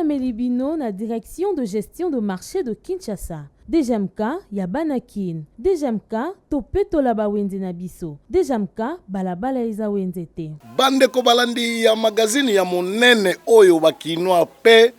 Melibino na direction de gestion de marché de Kinshasa. DGMK ya banakin. DGMK topeto la ba wende na biso. DGMK balabala eza wenzete. Bande ko balandi ya magazine ya monene oyo bakinwa pe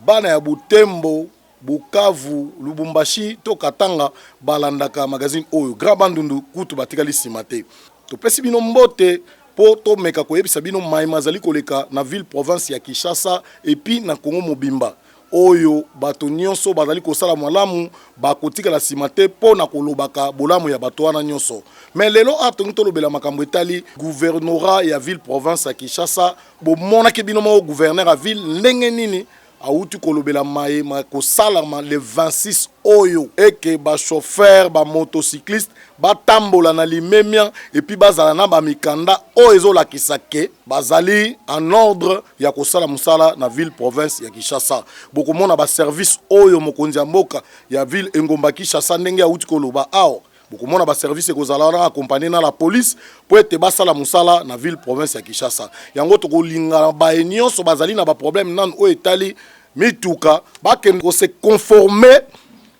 bana ya Butembo, Bukavu, Lubumbashi to Katanga balandaka magazine oyo Grand Bandundu kutu batikali simate. To pesi bino mbote po to meka koyebisa bino maima zali koleka na ville province ya Kinshasa et puis na Congo Mobimba. Oyo bato nyonso bazali kosala malamu bakotika la simate po na kolobaka bolamu ya bato wana nyonso. Mais lelo atongi tolobela makambo etali gouvernorat ya ville province ya Kinshasa bo mona ke bino mo gouverneur ya ville ndenge nini auti kolobela maye ko salama le 26 oyo eke ba chauffeur ba motocycliste ba tambola na limemia et puis bazala na ba mikanda o ezola kisake bazali en ordre ya ko sala musala na ville province ya Kinshasa boko mona ba service oyo mokonzi ya mboka ya ville engomba Kinshasa ndenge auti koloba awo boko mona ba service ekozala na accompagner na la police po ete basala musala na ville province ya Kinshasa yango to kolinga ba nyonso bazali na ba problème nan o etali mituka bakende ko se conformer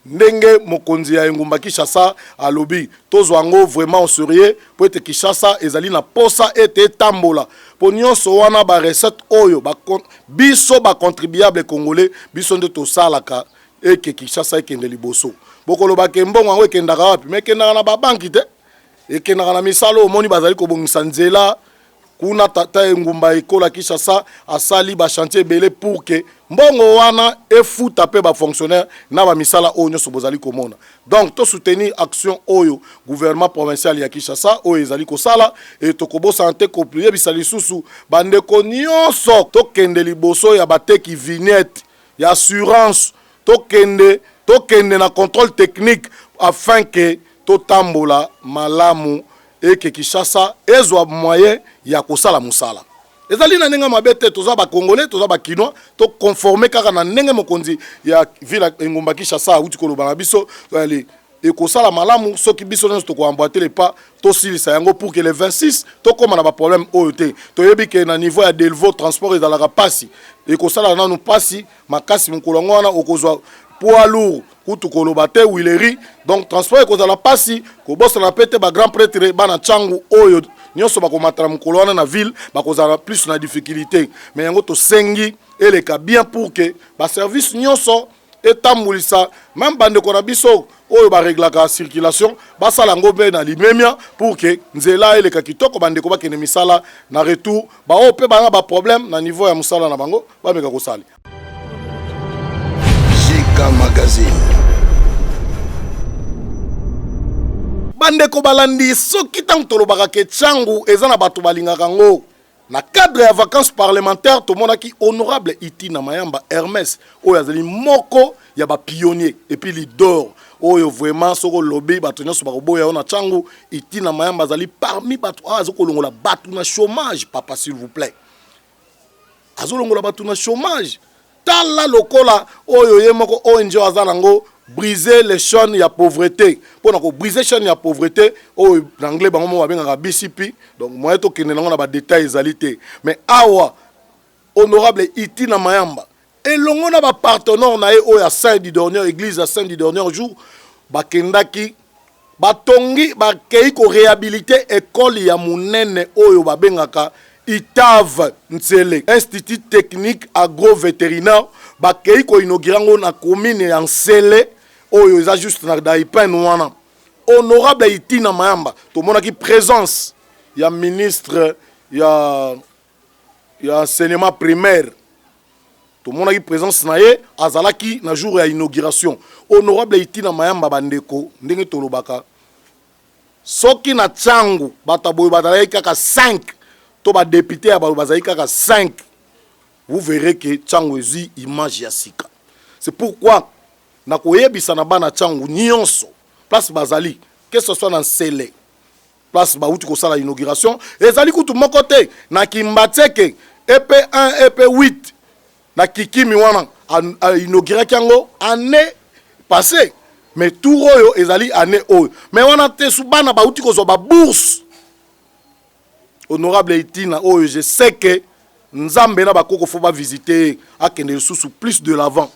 ndenge mokonzi ya engumba Kinshasa alobi tozwango vraiment au sérieux po ete Kinshasa ezali na posa ete tambola po nyonso wana ba recette oyo biso ba contribuable congolais biso nde to salaka eke Kinshasa ekende liboso bokolo bakembongo ngo ekendaka wapi mekendaka na ba banki te ekendaka na misalo omoni bazali ko bongisa nzela kuna tata engumba ekola Kinshasa asali ba chantier belé pour que mbongo wana efuta pe ba fonctionnaire na ba misala onyo so bozali komona donc to soutenir action oyo gouvernement provincial ya Kinshasa oyo ezali ko sala et to kobo santé ko plier bisali susu bande ko nyonso to kende liboso ya bateki vignette ya assurance to kende na contrôle technique afin que to tambola malamu et que Kinshasa ezwa moyen ya kosala musala ezali na ndenge mabete toza ba congolais toza ba kinois to conformer kaka na ndenge mokonzi ya ville engomba Kinshasa uti koloba na biso ali ekosala malamu soki biso nso to ko emboîter les pas to silisa yango pour que les 26 to koma na ba problème oyote to yebi ke na niveau ya delvo transport ezalaka pasi ekosala nanu pasi makasi mkolongo wana okozwa poids lourd kutu koloba te wileri donc transport ekozala pasi ko bossa na pete ba grand prêtre bana changu oyo nyonso bakomatala mukolo wana na ville bakozala plus na difficulté mais yango to sengi eleka bien pour que ba service nyonso etambulisa même bande ko na biso oyo ba reglaka circulation basala ngombe na limemia pour que nzela eleka kitoko bande ko bakene misala na retour ba ope bana ba problème na niveau ya musala na bango ba meka ko sali JK Magazine. Bande ko balandi soki tango tolobaka ke Tchangu eza na bato balingaka ngo na cadre ya vacances parlementaires to monaki honorable Itina Mayamba Hermès oyo azali moko ya ba pionnier et puis leader oyo vraiment soko lobby bato nyonso bakoboya na Tchangu Itina Mayamba azali parmi bato azokolongola bato na chômage papa s'il vous plaît azolongola bato na chômage tala lokola oyo yemoko ONG azanango briser les chaînes ya pauvreté pour ko briser chaîne ya pauvreté o en anglais bango mo babengaka BCP donc moi to kende nango na ba détails ezalité mais awa honorable Itina Mayamba elongo na ba partenaire na o ya Saint du dernier église à Saint du dernier jour bakendaki batongi bakei ko réhabiliter école ya munene oyo babengaka ITAV Ntsele Institut Technique Agro-Vétérinaire bakei ko inaugurango na commune ya Nsele oyo eza juste na daipen wana honorable Itina Mayamba to monaki présence ya ministre ya enseignement primaire to monaki présence na ye azalaki na jour ya inauguration honorable Itina Mayamba bandeko ndenge tolobaka soki na Tchangu bataboy badalaki kaka 5 to ba député ya bazali kaka 5 vous verrez que Tchangu ezi image ya sika c'est pourquoi na koyebisa na bana Tchangu nyonso place bazali que ce soit dans Sele place ba uti ko sala inauguration ezali kutu moko te na Kimbateke EP1 EP8 na Kikimi wana a inauguré kango année passée mais tout oyo ezali année oyo mais wana te subana ba uti ko zo ba bourse honorable Itina oyo je sais que nzambe na bakoko faut ba visiter akende sous plus de l'avant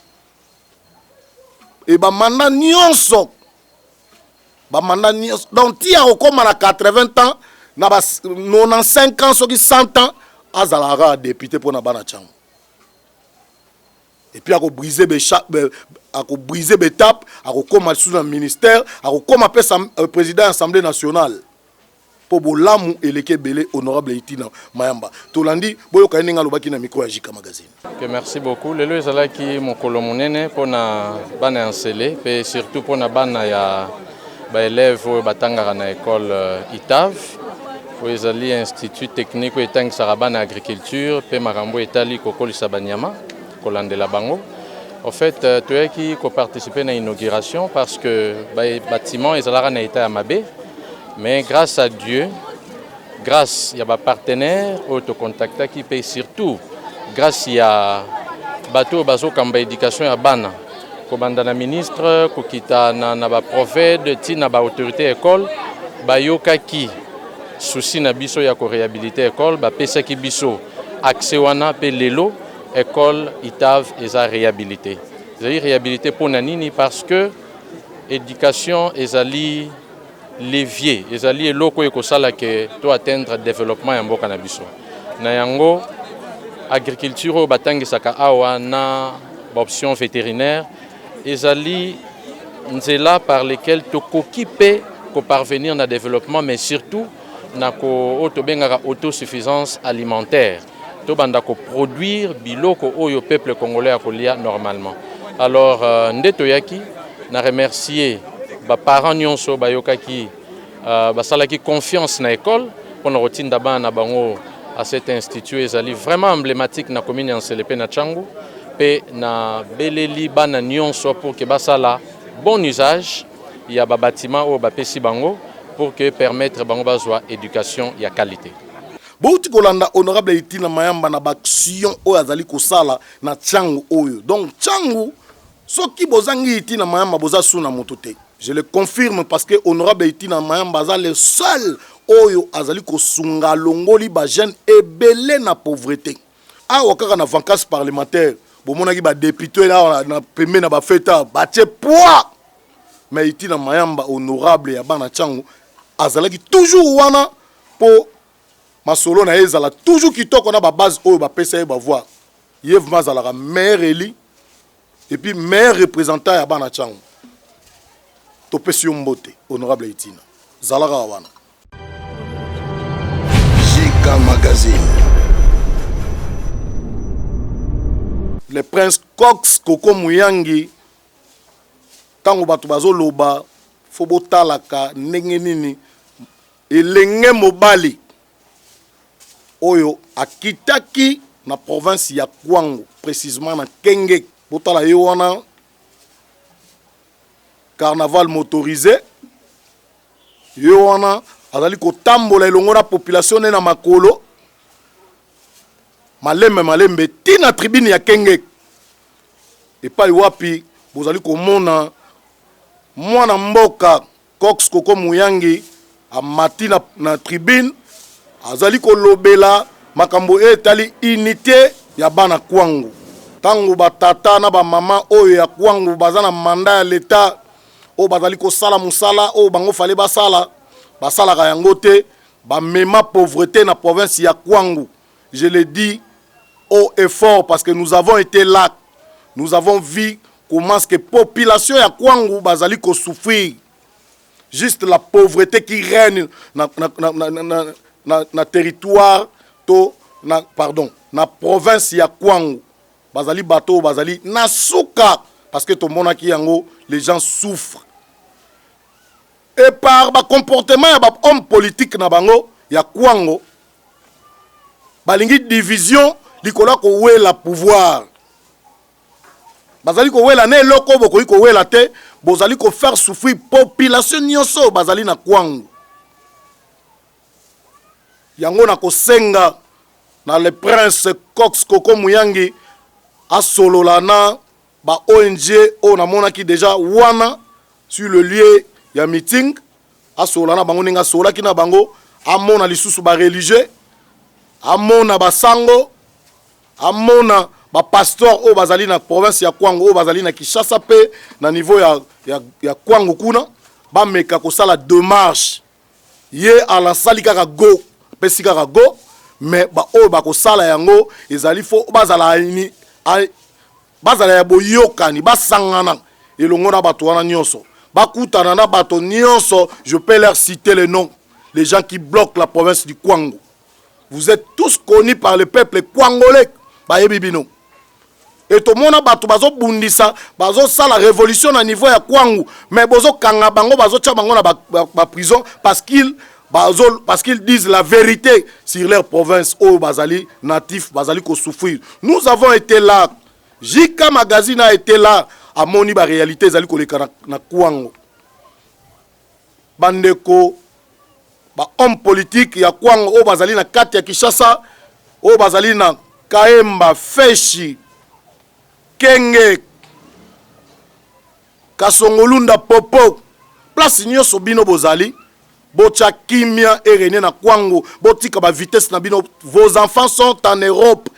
et ba mandat nyonso donc tia okoma na 80 ans na ba 95 ans soki 100 ans azalara député pour na bana chango et puis ako briser be tape ako koma sous un ministère ako koma président de l'Assemblée nationale pour bolamu eleke belé honorable Itina Mayamba tolandi boyoka ninga lobaki na micro ya Jika Magazine. Merci beaucoup. Lelo ezalaki mokolo monene pona bana ensele pe surtout pona bana ya ba élèves batangaka na école ITAV po ezali institut technique etang sarabana agriculture pe makambo etali kokolisa banyama kolandela bango. En fait toyaki ko participer na inauguration parce que ba bâtiment ezalaka na état ya mabe. Mais grâce à Dieu, grâce à mes partenaires, auto contacta qui paye surtout, grâce à bateau bazo kamba éducation à bana, commandant la ministre, kokita na ba prophète, ti na ba autorité école, ba yoka ki souci na biso ya ko réhabiliter école, ba pesa ki biso accès wana pe lelo école ITAV eza réhabilité. Ezali réhabilité pour nanini parce que éducation ezali levier ezali eloko ekosala ke to atteindre développement ya mboka na biso na yango agriculture batangisaka awa na option vétérinaire ezali nzela par lesquels tokoki pe ko parvenir na développement mais surtout na ko tobengaka autosuffisance alimentaire to banda ko produire biloko oyo peuple congolais akolia normalement alors ndeto yaki na remercier ba parents nyonso bayokaki basalaki confiance na école pour na rotinda bana bango à cet institut ezali vraiment emblématique na commune en Selepe na Changu pe na beleli bana nyonso pour que basala bon usage ya ba bâtiment o ba pesi bango pour que permettre bango bazwa éducation ya qualité. Bouti kolanda honorable Itina Mayamba na baction oyo azali kosala na Changu oyo donc Changu soki bozangi Itina Mayamba boza suna motote. Je le confirme parce que honorable Itina Mayamba est le seul oyo azali kosunga longoli ba jeune ebele na pauvreté. Awa kaka na vacances parlementaires, bomonaki ba député là na pembe na ba feta ba tie poids. Mais Itina Mayamba honorable ya bana Changu azalaki toujours wana po masolo na ezala toujours kitoko na ba base oyo ba pesa ba voir. Yev mazala maire eli et puis maire représentant ya bana Changu. Topesio Mbote, honorable Itina. Zalaga wana. Jika Magazine. Le prince Cox Koko Muyangi tango batu bazo loba fobo talaka ndenge nini elenge mobali oyo akitaki na province ya Kwango précisément na Kenge botala yo wana carnaval motorisé yo wana azali kotambola elongo na population na makolo malembe tina tribune ya Kenge epai wapi bozali komona mwana mboka Cox Koko Muyangi amati na tribune azali kolobela makambo etali unité ya bana Kwango tango batata na ba mama oyo ya Kwango bazana mandat ya l'état o bazali ko sala musala o bango fale basala ka yango te ba mema pauvreté na province ya Kwango. Je le dis haut et fort parce que nous avons été là, nous avons vu comment ce que population ya Kwango bazali ko souffrir, juste la pauvreté qui règne na territoire to na pardon na province ya Kwango bazali bateau bazali na souka parce que tout le monde qui yango les gens souffrent. Et par ba comportement ya ba homme politique na bango ya Kwango balingi division likola ko wela pouvoir bazali ko wela ne loko boko ko wela te bozali ko faire souffrir population nyonso bazali na Kwango yango na ko senga na le prince Cox Koko Muyangi asolola na ba ONG o na mona ki déjà wana sur le lieu ya meeting asola na bango ninga sola ki na bango amona lisusu ba religieux amona basango amona ba pasteur o bazali na province ya Kwango o bazali na Kinshasa pe na niveau ya Kwango kuna ba meka ko sala démarche ye ala sali kaka go pe sikaka go mais ba o ba ko sala yango ezali fo bazala ni bazala ya boyokani basangana elongo na bato wana nyonso bakutana na bato nyonso. Je peux leur citer les noms, les gens qui bloquent la province du Kwango. Vous êtes tous connus par le peuple congolais. Bayebibino. Et tout le monde a battu bazo bundisa, bazo sa la révolution à niveau ya Kwango, mais bazo kanga bango bazo tia bango na ba prison parce qu'ils disent la vérité sur leur province. Oh bazali natif, bazali ko souffrir. Nous avons été là. Jika Magazine a été là. A moni ba réalité zali ko leka na Kwango. Bandeko ba homme politique ya Kwango o bazali na kati ya Kinshasa, o bazali na Kaemba, Feshi, Kenge, Kasongolunda, Popo, place nyonso bino bozali, bocha kimia erene na Kwango, botika ba vitesse na bino. Vos enfants sont en Europe,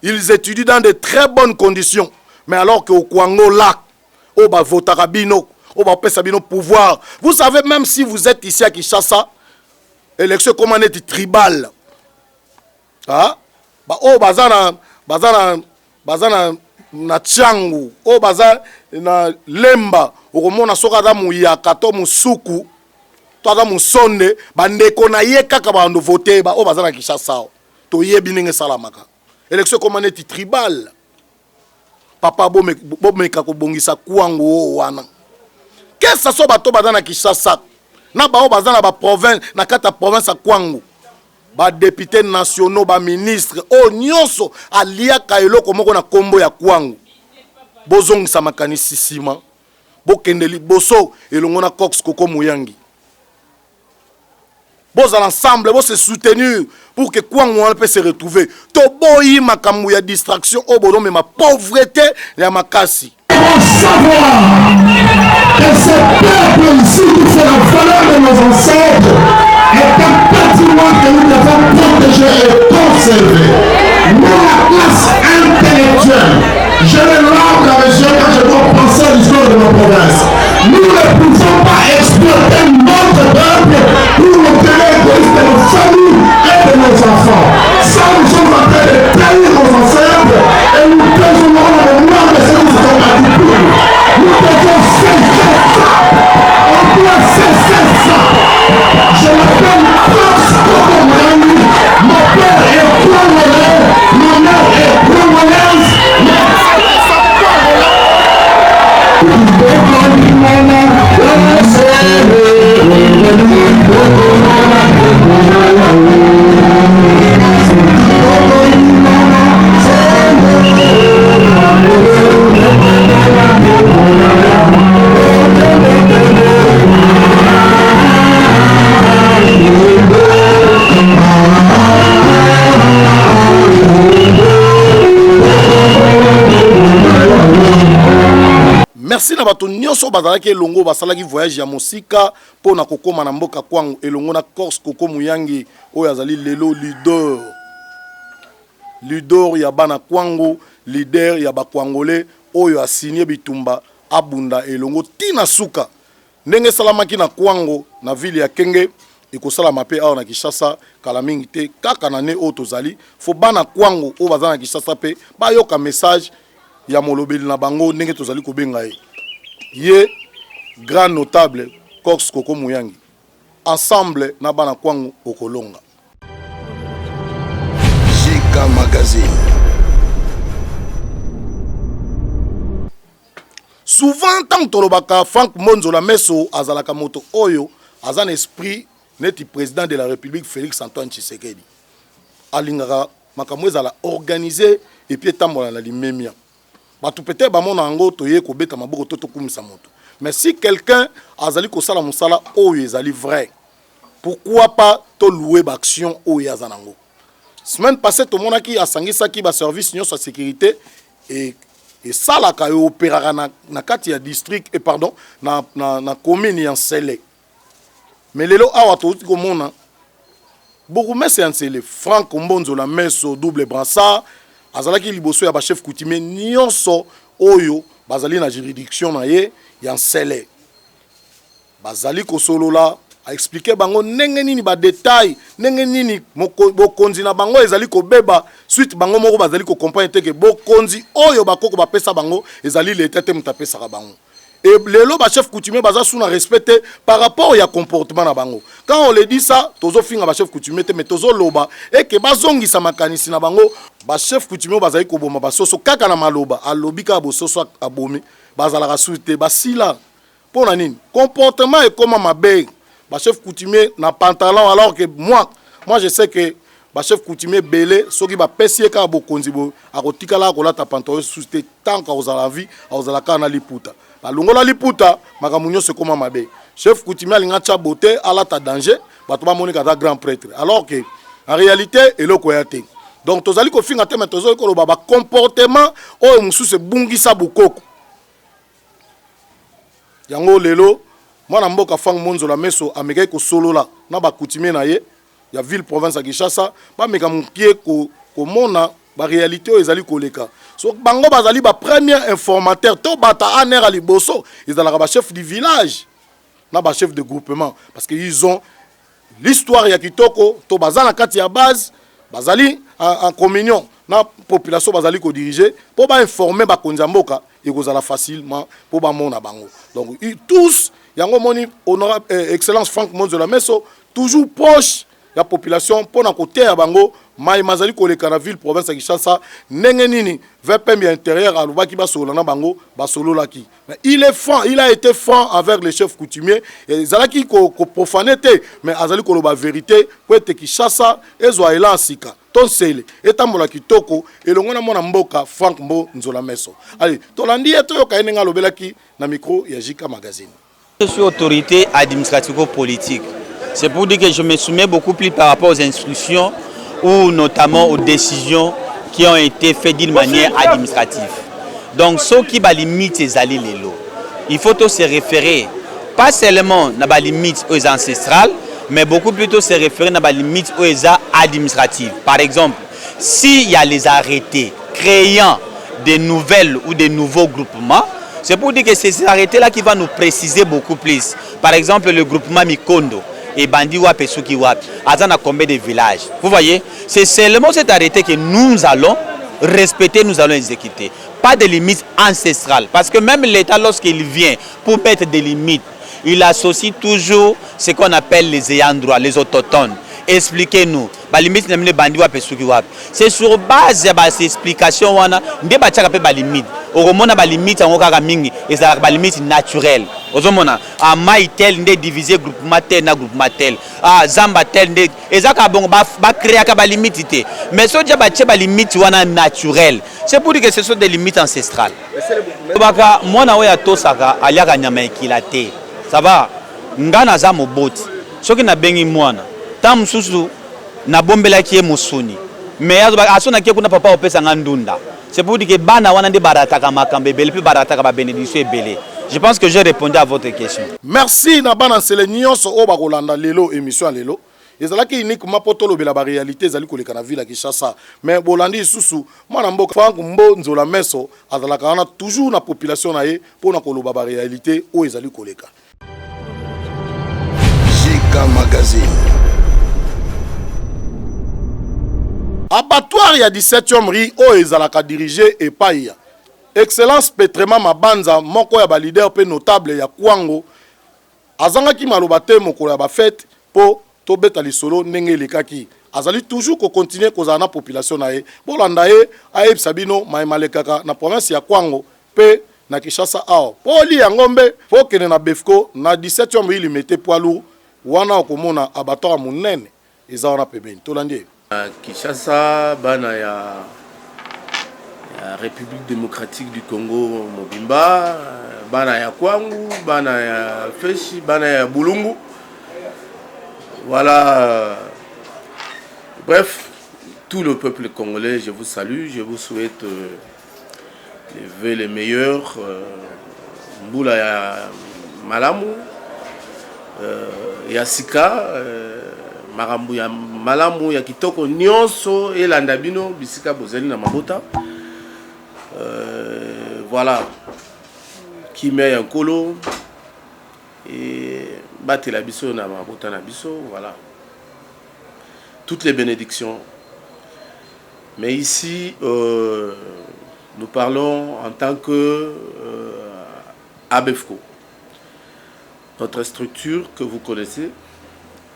ils étudient dans de très bonnes conditions, mais alors que au Kwango là, au ba votaka bino, au ba pesa bino pouvoir. Vous savez, même si vous êtes ici à Kinshasa, élection comment est tribal, ah, ba o bazana na Tchangu, o baza na Lemba, okomona soka da muyaka to musuku, to da musonde, bandeko na ye kaka ba ndo voter ba o bazana Kinshasa. To yebi ninge salamaka. Élection comment est tribal. Papa bomeka ko bongisa Kwango wana. Qu'est-ce que ça soit bato bazana Kinshasa? Na ba o bazana ba province, na kata province a Kwango. Ba députés nationaux, ba ministre, o nyonso alia kaeloko moko na kombo ya Kwango. Bozong sa makanisi sima. Bokendeli boso elongo na Cox Koko Muyangi. Bos ensemble, bos se soutenir pour que Kwango puisse se retrouver. To boyi makambu ya distraction o bono mais ma pauvreté ya makasi. Savoir que ce peuple ici qui fait la valeur de nos ancêtres est un patrimoine que nous devons protéger et conserver. Nous, la classe intellectuelle, je le lance à monsieur quand je dois penser à l'histoire de ma province. Nous ne pouvons pas exploiter notre peuple pour l'intérêt égoïste de nos familles et de nos enfants. Ça, nous sommes en train de trahir nos ancêtres et nous devons le nom de ceux qui sont battus pour nous. Nous devons cesser ça. On doit cesser ça. Je m'appelle Cox Koko Muyangi. Mon père est congolais. Ma mère est congolaise. Merci na bato nyonso bazalaki elongo basalaki voyage ya mosika po na kokoma na mboka Kwango elongo na Corse Koko Muyangi oyo azali lelo leader ya bana Kwango, leader ya bakwangolais oyo asigné bitumba abunda elongo tina suka ndenge salamaki na Kwango na ville ya Kenge ekosala mape awa na Kinshasa kala mingi te kaka na ne o tozali fo bana Kwango o bazana na Kinshasa pe ba yoka message ya molobeli na bango ndenge tozali kobenga ye grand notable Cox Koko Muyangi ensemble na bana Kwango okolonga. JK Magazine. Souvent tant tolobaka Frank Monzola Meso azalaka moto oyo azan esprit neti président de la République Félix Antoine Tshisekedi alingaka makambo ezala organisé et puis tambola na limemia. Batu peut-être ba mona ngo toye ko beta maboko toto kumisa moto. Mais si quelqu'un azali ko sala musala oyo ezali vrai, pourquoi pas to louer ba action oyo azanango. Semaine passée to mona ki asangisa ki ba service nyonso sécurité et sala ka opérera na kati ya district et pardon na commune ya Nsele. Mais lelo awa to ko mona beaucoup mais c'est Nsele Frank Mbonzola Meso double brassard azalaki liboso ya ba chef coutumier nyonso oyo bazali na juridiction na ye ya Nsele. Bazali kosolola a expliquer bango ndenge nini ba détail ndenge nini bokonzi na bango ezali kobeba suite bango moko bazali ko comprendre te que bokonzi oyo bakoko bapesa bango ezali l'état te mutapesa ka bango. Et lelo ba chef coutumier baza sous respecté par rapport au comportement na bango. Quand on le dit ça, tozo finga ba chef coutumier te mais tozo loba et que bazongi sa makanisi na bango ba chef coutumier bazali ko boma ba soso kaka na maloba alobika bo soso abomi bazala ka suite basila pona nini comportement et comment mabe ba chef coutumier na pantalon alors que moi je sais que ba chef coutumier belé soki ba pesier ka bokonzi bo akotika la ko la ta pantalon suite tant ka ozala vie ozala ka na liputa balongola liputa makamunyo se koma mabe chef coutumier alinga tcha beauté ala ta danger bato ba monika ta grand prêtre alors que en réalité eloko ya te donc tozali ko finga te mais tozali ko loba ba comportement o musu se bungisa bukoko yango lelo mwana mboka fang monzola meso ameka ko solola na ba coutumier na ye ya ville province ya Kinshasa ba meka mukie ko mona ba réalité o ezali koleka so bango bazali ba premier informateur to bata aner ali boso ezalaka ba chef du village na ba chef de groupement parce que ils ont l'histoire ya kitoko to bazana kati ya base bazali en communion na population bazali ko diriger pour ba informer ba konzamboka et kozala facilement pour ba mona bango donc ils tous yango moni honorable excellence Franck Monzola Meso toujours proche la population pour na côté ya bango mai mazali koleka na ville province ya Kinshasa ndenge nini vers pembe intérieur alobaki ba solo na bango ba solo laki mais il est franc, il a été franc avec les chefs coutumiers et zalaki ko profaner te mais azali ko loba vérité pour être Kinshasa ezwa ela sika ton sele etambola kitoko elongo na mona mboka Franck Monzola Meso. Allez tolandi eto yo kayenga lobelaki na micro ya JK Magazine. Je suis autorité administrativo-politique. C'est pour dire que je me soumets beaucoup plus par rapport aux instructions ou notamment aux décisions qui ont été faites d'une manière administrative. Donc, ce qui va limiter les alliés, il faut se référer pas seulement à la limite aux ancestrales, mais beaucoup plutôt se référer à la limite aux administratives. Par exemple, s'il y a les arrêtés créant des nouvelles ou des nouveaux groupements, c'est pour dire que c'est ces arrêtés-là qui vont nous préciser beaucoup plus. Par exemple, le groupement Mikondo et Bandi Wap et Suki Wap, à combien de villages. Vous voyez, c'est seulement cet arrêté que nous allons respecter, nous allons exécuter. Pas de limites ancestrales. Parce que même l'État, lorsqu'il vient pour mettre des limites, il associe toujours ce qu'on appelle les ayants droit, les autochtones. Expliquez-nous. C'est sur base de ces explications on a des limites. Au moins on a limite en okaka mingi et ça ba limite naturelle. Ozomona a maitel ndé diviser groupement tel na groupement tel. Ah zamba tel ndé ezaka bon ba créer ka limite té. Mais so dia ba limite wana naturelle. C'est pour dire que ce sont des limites ancestrales. Baka mwana oya tosaka aliaka nyama ekilate. Ça va ngana za moboti. Soki na bengi mwana tam susu na bombela kie musuni mais asona kie kuna papa opesa ngandunda c'est pour dire que bana wana nde barataka makambe bele puis barataka ba bénédiction ebele. Je pense que j'ai répondu à votre question. Merci na bana sele nyonso o ba kolanda lelo émission lelo ezalaki uniquement poto lobela ba réalité ezali koleka na ville ya Kinshasa mais bolandi susu mwana mboka Franck Monzola Meso azalaka wana toujours na population na ye pona koloba ba réalité o ezali koleka. JK Magazine. Abattoir ya 17e rue o ezalaka dirigé et paia. Excellence Petrema Mabanza moko ya ba leader pe notable ya Kwango azangaki maloba te mokolo ya ba fête po to beta lisolo ndenge elekaki. Azali toujours ko continuer kozala na population na ye. Bolanda ye ayeb sabino maimalekaka na province ya Kwango pe na Kinshasa awa. Poli ya ngombe po kene na Befco na 17e rue limete poids lourd wana okomona abattoir munene eza wana pembeni. Tolandi Kinshasa, bana ya République démocratique du Congo Mobimba, bana ya Kwangu, bana ya Feshi, bana ya Bulungu. Voilà. Bref, tout le peuple congolais, je vous salue, je vous souhaite les vœux les meilleurs. Mbula ya Malamu, Yasika, makambo ya malamu ya kitoko nyonso elanda bino bisika bozali na mabota. Voilà, kimia ya nkolo et batela biso na mabota na biso, voilà. Toutes les bénédictions. Mais ici, nous parlons en tant que ABEFCO, notre structure que vous connaissez,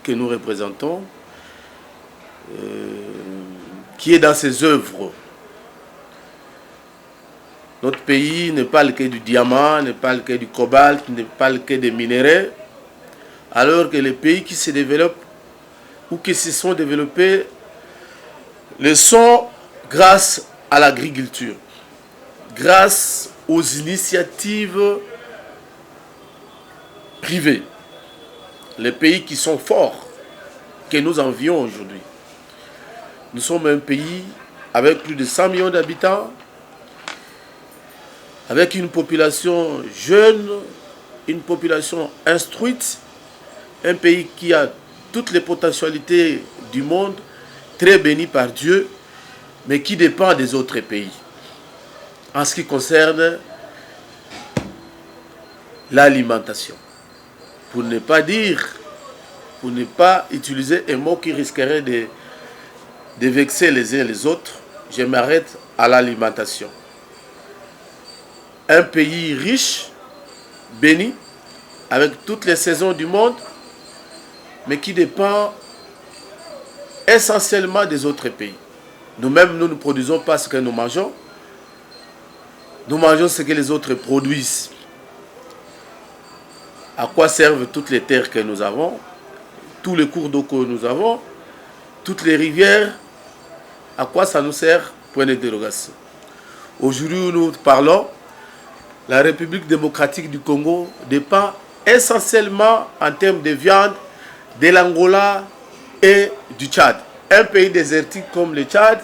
que nous représentons, qui est dans ses œuvres. Notre pays n'est pas le quai du diamant, n'est pas le quai du cobalt, n'est pas le quai des minéraux, alors que les pays qui se développent ou qui se sont développés le sont grâce à l'agriculture, grâce aux initiatives privées. Les pays qui sont forts, que nous envions aujourd'hui. Nous sommes un pays avec plus de 100 millions d'habitants, avec une population jeune, une population instruite, un pays qui a toutes les potentialités du monde, très béni par Dieu, mais qui dépend des autres pays. En ce qui concerne l'alimentation. Pour ne pas dire, pour ne pas utiliser un mot qui risquerait de vexer les uns les autres, je m'arrête à l'alimentation. Un pays riche, béni, avec toutes les saisons du monde, mais qui dépend essentiellement des autres pays. Nous-mêmes, nous ne produisons pas ce que nous mangeons. Nous mangeons ce que les autres produisent. À quoi servent toutes les terres que nous avons, tous les cours d'eau que nous avons, toutes les rivières, à quoi ça nous sert? Point d'interrogation. Aujourd'hui où nous parlons, la République démocratique du Congo dépend essentiellement en termes de viande de l'Angola et du Tchad. Un pays désertique comme le Tchad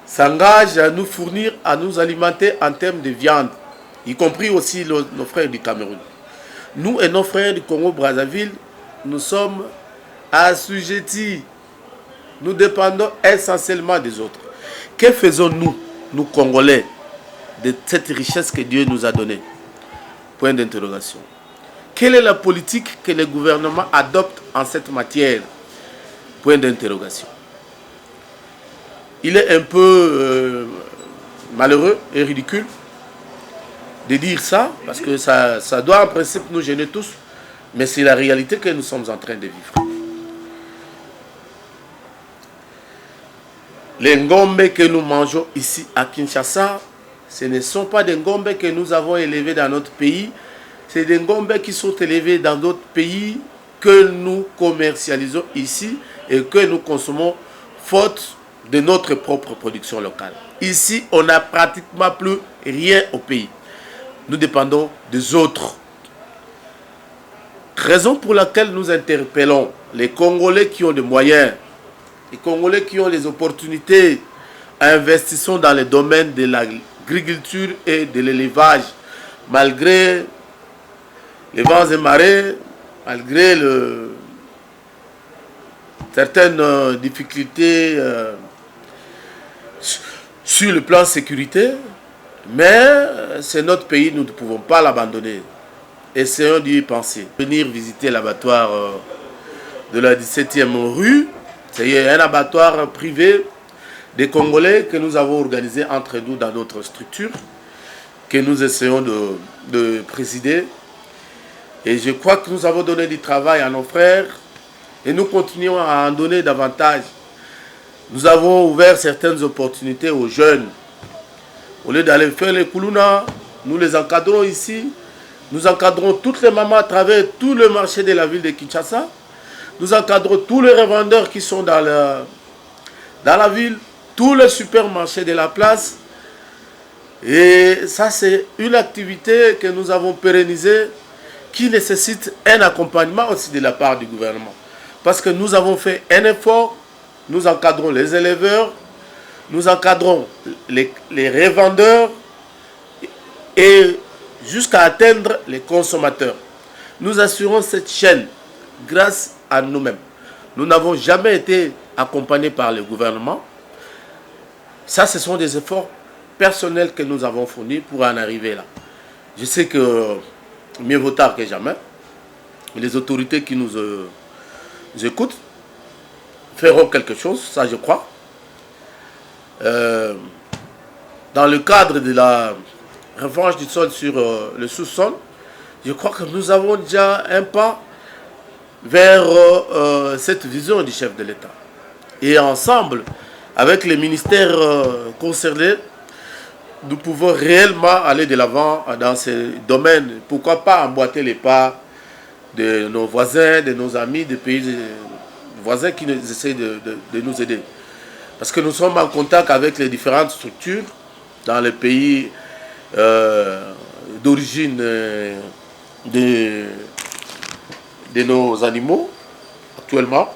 s'engage à nous fournir, à nous alimenter en termes de viande, y compris aussi nos frères du Cameroun. Nous et nos frères du Congo-Brazzaville, nous sommes assujettis. Nous dépendons essentiellement des autres. Que faisons-nous, nous Congolais, de cette richesse que Dieu nous a donnée? Point d'interrogation. Quelle est la politique que le gouvernement adopte en cette matière? Point d'interrogation. Il est un peu malheureux et ridicule de dire ça, parce que ça doit en principe nous gêner tous, mais c'est la réalité que nous sommes en train de vivre. Les ngombe que nous mangeons ici à Kinshasa, ce ne sont pas des ngombe que nous avons élevés dans notre pays, c'est des ngombe qui sont élevés dans d'autres pays que nous commercialisons ici et que nous consommons faute de notre propre production locale. Ici, on n'a pratiquement plus rien au pays. Nous dépendons des autres. Raison pour laquelle nous interpellons les Congolais qui ont des moyens, les Congolais qui ont les opportunités, investissons dans le domaine de l'agriculture et de l'élevage, malgré les vents et marées, malgré certaines difficultés sur le plan sécurité, mais c'est notre pays, nous ne pouvons pas l'abandonner. Essayons d'y penser. Venir visiter l'abattoir de la 17e rue, c'est un abattoir privé des Congolais que nous avons organisé entre nous dans notre structure, que nous essayons de présider. Et je crois que nous avons donné du travail à nos frères et nous continuons à en donner davantage. Nous avons ouvert certaines opportunités aux jeunes. Au lieu d'aller faire les Koulouna, nous les encadrons ici. Nous encadrons toutes les mamans à travers tout le marché de la ville de Kinshasa. Nous encadrons tous les revendeurs qui sont dans la ville, tous les supermarchés de la place. Et ça, c'est une activité que nous avons pérennisée qui nécessite un accompagnement aussi de la part du gouvernement. Parce que nous avons fait un effort, nous encadrons les éleveurs, nous encadrons les revendeurs et jusqu'à atteindre les consommateurs. Nous assurons cette chaîne grâce à nous-mêmes. Nous n'avons jamais été accompagnés par le gouvernement. Ça, ce sont des efforts personnels que nous avons fournis pour en arriver là. Je sais que mieux vaut tard que jamais. Les autorités qui nous écoutent feront quelque chose, ça je crois. Dans le cadre de la revanche du sol sur le sous-sol, je crois que nous avons déjà un pas vers cette vision du chef de l'État. Et ensemble, avec les ministères concernés, nous pouvons réellement aller de l'avant dans ces domaines. Pourquoi pas emboîter les pas de nos voisins, de nos amis, des pays voisins qui essaient de nous aider. Parce que nous sommes en contact avec les différentes structures dans les pays d'origine de nos animaux actuellement.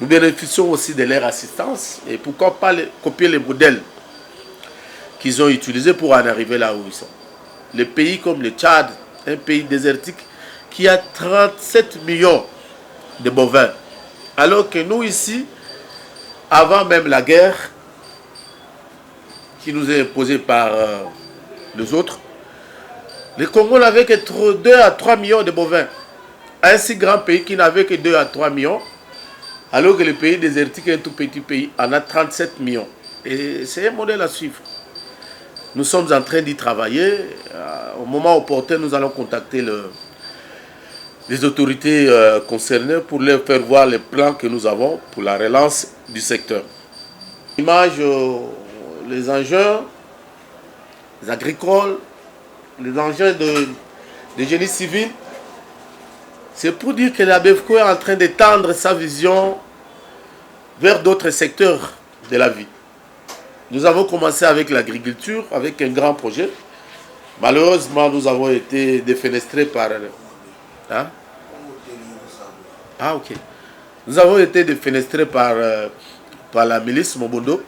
Nous bénéficions aussi de leur assistance et pourquoi pas copier les modèles qu'ils ont utilisés pour en arriver là où ils sont. Les pays comme le Tchad, un pays désertique qui a 37 millions de bovins, alors que nous ici, avant même la guerre qui nous est imposée par les autres, le Congo n'avait que 2 à 3 millions de bovins. Un si grand pays qui n'avait que 2 à 3 millions, alors que le pays désertique, un tout petit pays, en a 37 millions. Et c'est un modèle à suivre. Nous sommes en train d'y travailler. Au moment opportun, nous allons contacter les autorités concernées pour leur faire voir les plans que nous avons pour la relance du secteur. L'image, les engins, les agricoles, les engins de génie civil, c'est pour dire que la BEFCO est en train d'étendre sa vision vers d'autres secteurs de la vie. Nous avons commencé avec l'agriculture, avec un grand projet. Malheureusement, nous avons été défenestrés par... Hein? Ah, ok. Nous avons été défenestrés par la milice Mobondo.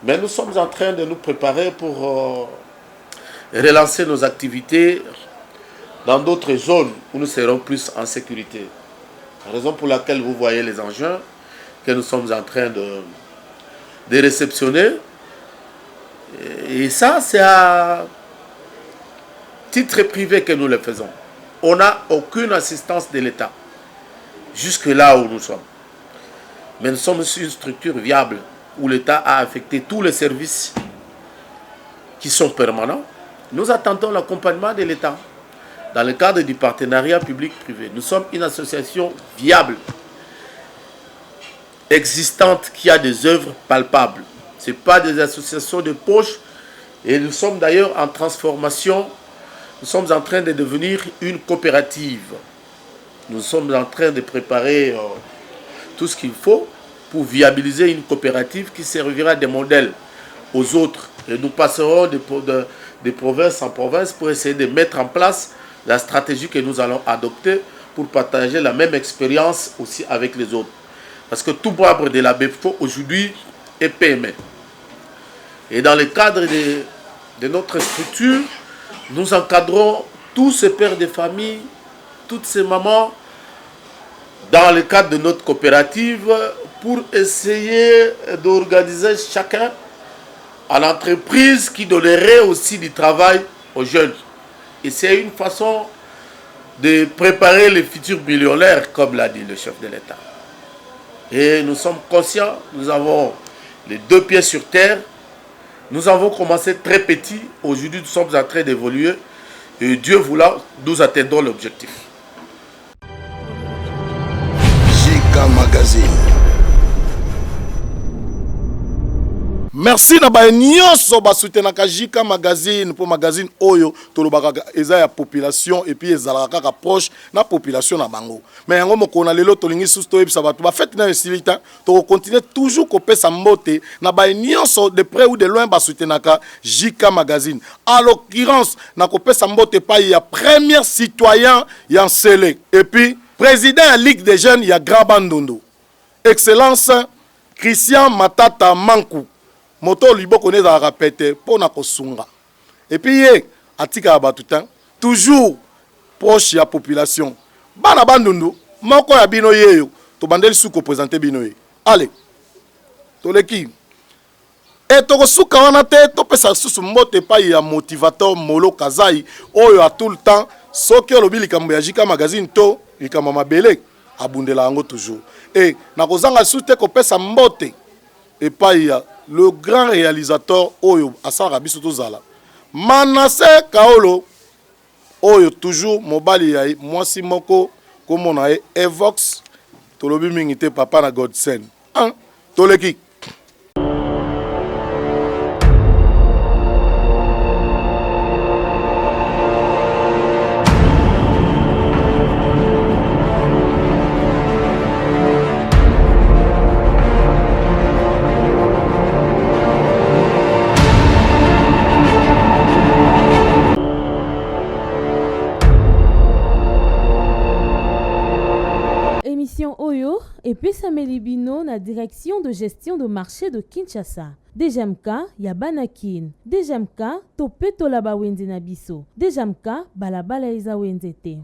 Mais nous sommes en train de nous préparer pour relancer nos activités dans d'autres zones où nous serons plus en sécurité. La raison pour laquelle vous voyez les engins que nous sommes en train de réceptionner. Et ça, c'est à titre privé que nous le faisons. On n'a aucune assistance de l'État jusque là où nous sommes. Mais nous sommes une structure viable où l'État a affecté tous les services qui sont permanents. Nous attendons l'accompagnement de l'État dans le cadre du partenariat public-privé. Nous sommes une association viable, existante, qui a des œuvres palpables. Ce n'est pas des associations de poche. Et nous sommes d'ailleurs en transformation. Nous sommes en train de devenir une coopérative. Nous sommes en train de préparer tout ce qu'il faut pour viabiliser une coopérative qui servira de modèle aux autres. Et nous passerons de province en province pour essayer de mettre en place la stratégie que nous allons adopter pour partager la même expérience aussi avec les autres. Parce que tout membre de la BEFCO aujourd'hui est PME. Et dans le cadre de notre structure, nous encadrons tous ces pères de famille, toutes ces mamans, dans le cadre de notre coopérative, pour essayer d'organiser chacun en entreprise qui donnerait aussi du travail aux jeunes. Et c'est une façon de préparer les futurs millionnaires, comme l'a dit le chef de l'État. Et nous sommes conscients, nous avons les 2 pieds sur terre. Nous avons commencé très petit. Aujourd'hui, nous sommes en train d'évoluer. Et Dieu voulant, nous atteindrons l'objectif. JK Magazine. Merci na ba nyonso ba soutenaka JK Magazine pour magazine oyo tolobaka eza ya population et puis ezalaka kaka proche na population na bango. Mais yango mokona lelo tolingi susu toyebisa bato ba fête na esilita to continuer toujours kopesa mbote na ba nyonso de près ou de loin ba soutenaka JK Magazine. En l'occurrence na kopesa mbote pa ya premier citoyen ya Nsele et puis président ya Ligue des jeunes ya Grand Bandundu. Excellence Christian Matata Mankou. Moto liboko neza rapete pona kosunga. Et puis ye atika batutan toujours proche ya population. Bana Bandundu moko ya bino yeyo tobandeli suko présenter bino ye allez toleki et tokosuka wana te topesa susu mbote epai ya motivateur Molo Kazai oyo a tout le temps soki olobi likambo ya JK Magazine to likambo mabele abundela yango toujours et nakozanga susu te kopesa mbote epai ya le grand réalisateur oyo asala biso tozala Manassé Kaolo oyo toujours mobali ya mwasi moko komona ye Evox tolobi mingi te papa na Godsen toleki Émission Oyo et puis Samuel Bino na direction de gestion de marché de Kinshasa. DGMK Yabanakin. DGMK Topeto Laba Wende na biso. DGMK Balabala Eza Wendete.